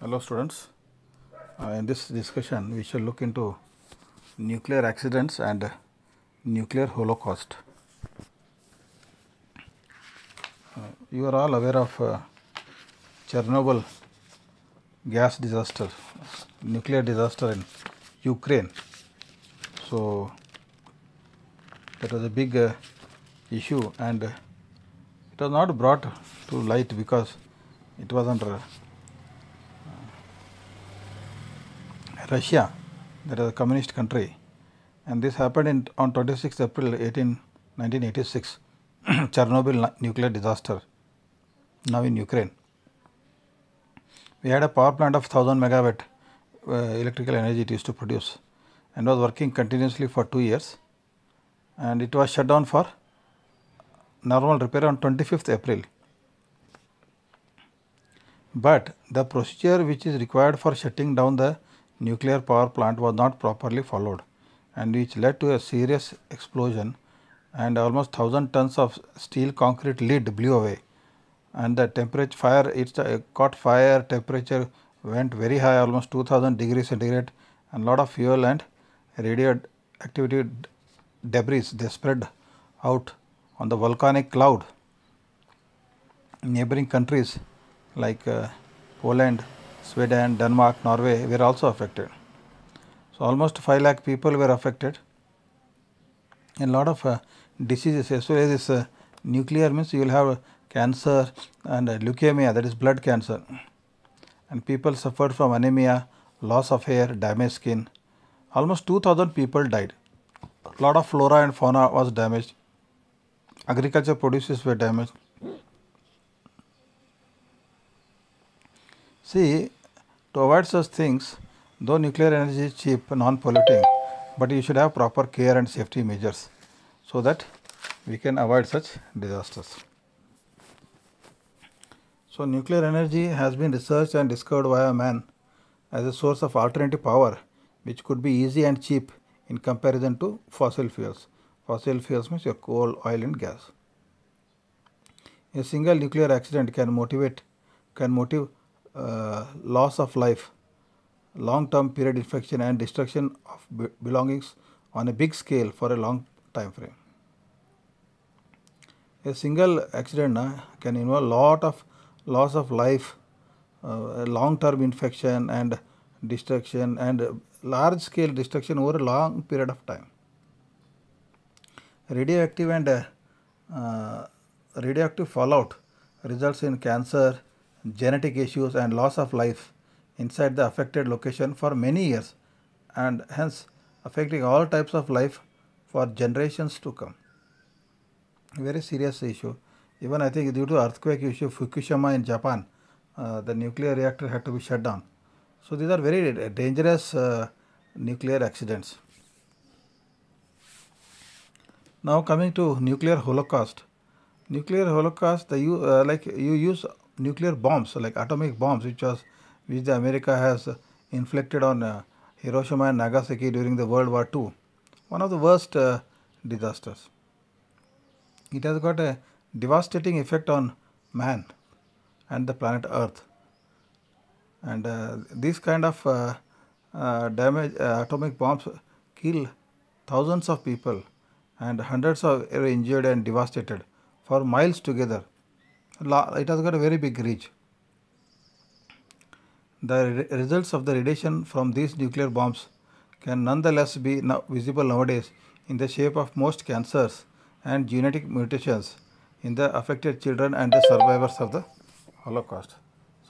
Hello students, in this discussion we shall look into nuclear accidents and nuclear holocaust. You are all aware of Chernobyl gas disaster, nuclear disaster in Ukraine. So that was a big issue, and it was not brought to light because it was under Russia, that is a communist country, and this happened on 26 April 1986, Chernobyl nuclear disaster, now in Ukraine. We had a power plant of 1000 megawatt electrical energy it used to produce, and was working continuously for 2 years, and it was shut down for normal repair on 25th April. But the procedure which is required for shutting down the nuclear power plant was not properly followed, and which led to a serious explosion, and almost 1000 tons of steel concrete lid blew away, and the temperature caught fire, temperature went very high, almost 2000 degrees centigrade, and lot of fuel and radioactivity debris they spread out on the volcanic cloud. Neighboring countries like Poland, Sweden, Denmark, Norway were also affected. So almost 5 lakh people were affected, and a lot of diseases as well as this nuclear means you will have cancer and leukemia, that is blood cancer, and people suffered from anemia, loss of hair, damaged skin. Almost 2000 people died. A lot of flora and fauna was damaged. Agriculture produces were damaged. See, to avoid such things, though nuclear energy is cheap, non-polluting, but you should have proper care and safety measures so that we can avoid such disasters. So, nuclear energy has been researched and discovered by man as a source of alternative power which could be easy and cheap in comparison to fossil fuels. Fossil fuels means your coal, oil and gas. A single nuclear accident can motive loss of life, long-term period infection and destruction of belongings on a big scale for a long time frame. A single accident can involve lot of loss of life, long-term infection and destruction, and large-scale destruction over a long period of time. Radioactive and radioactive fallout results in cancer, genetic issues and loss of life inside the affected location for many years, and hence affecting all types of life for generations to come. Very serious issue. Even I think due to earthquake issue Fukushima in Japan, the nuclear reactor had to be shut down. So these are very dangerous nuclear accidents. Now coming to nuclear holocaust. Nuclear holocaust, you use nuclear bombs like atomic bombs which the America has inflicted on Hiroshima and Nagasaki during the World War II. One of the worst disasters. It has got a devastating effect on man and the planet Earth. And these kind of atomic bombs kill thousands of people, and hundreds are injured and devastated for miles together. It has got a very big reach. The results of the radiation from these nuclear bombs can nonetheless be visible nowadays in the shape of most cancers and genetic mutations in the affected children and the survivors of the Holocaust.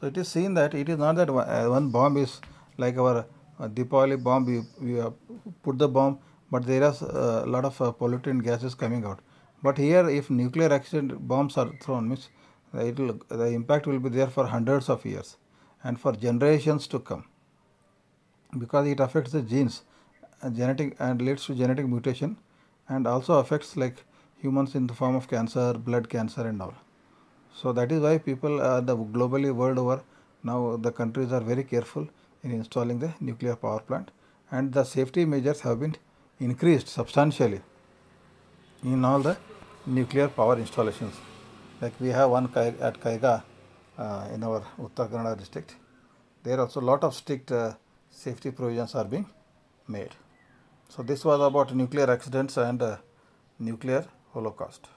So it is seen that it is not that one bomb is like our Deepavali bomb, we put the bomb, but there is a lot of pollutant gases coming out. But here if nuclear accident bombs are thrown, means the impact will be there for hundreds of years and for generations to come, because it affects the genes, genetic, and leads to genetic mutation, and also affects like humans in the form of cancer, blood cancer and all. So that is why people globally world over now the countries are very careful in installing the nuclear power plant, and the safety measures have been increased substantially in all the nuclear power installations. Like we have one at Kaiga in our Uttar Kannada district, there also a lot of strict safety provisions are being made. So this was about nuclear accidents and nuclear holocaust.